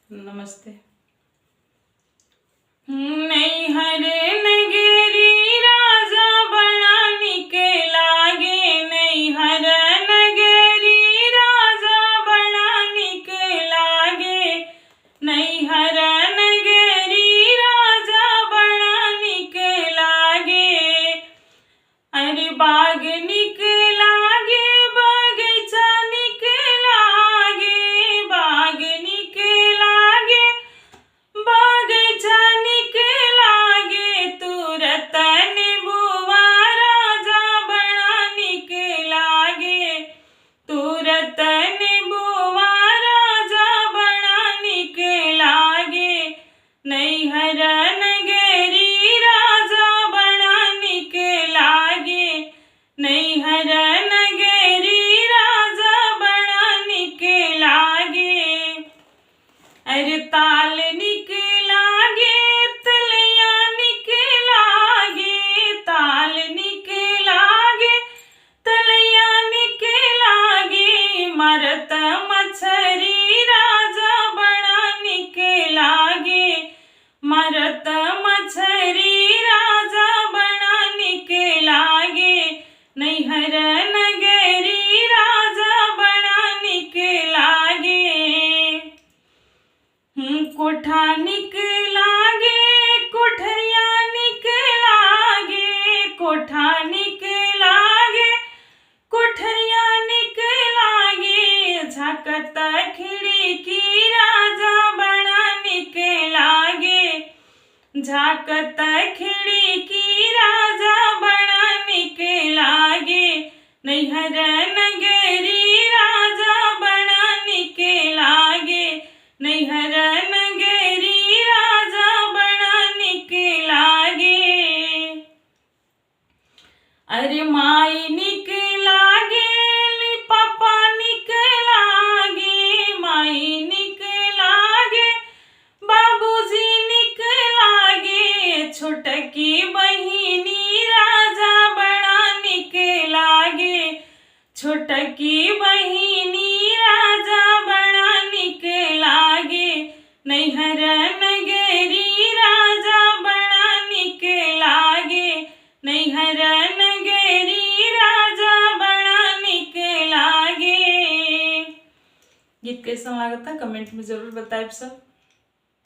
नमस्ते। नैहर नगरी राजा बड़ा निक लागे, नैहर नगरी राजा बड़ा निक लागे, नैहर नगरी राजा बड़ा निक लागे। अरे बाग निक लागे, बगीचा निक लागे, बाग निक लागे, बगीचा निक लागे, तुरत नेबुआ राजा बड़ा निक लागे, तुरत नेबुआ राजा बड़ा निक लागे। नैहर नगरी राजा बड़ा निक लागे, नैहर नगरी राजा बड़ा निक लागे। अरे ताल निक लागे, तलैया निक लागे, ताल निक लागे, तलैया निक लागे, मरत मछरी राजा बड़ा निक लागे, मरत मछरी राजा बड़ा निक लागे। नैहर नगरी राजा बड़ा निक लागे। कोठा निक लागे, कोठरिया निक लागे, कोठा निक लागे, कोठरिया निक लागे, झाँकत खिड़की राजा बड़ा निक लागे, झाँकत खिड़की राजा बड़ा निक लागे। नैहर नगरी राजा बड़ा निक लागे, नैहर नगरी राजा बड़ा निक लागे। अरे माई निक लागे, पापा निक लागे, माई निक लागे, बाबूजी निक लागे, छोटकी बहिनी राजा बड़ा निक लागे, छोटकी बहिनी राजा बड़ा निक लागे। नैहर नगरी राजा बड़ा निक लागे, नैहर नगरी राजा बड़ा निक लागे। गीत कैसा लगा था कमेंट में जरूर बताएं सब।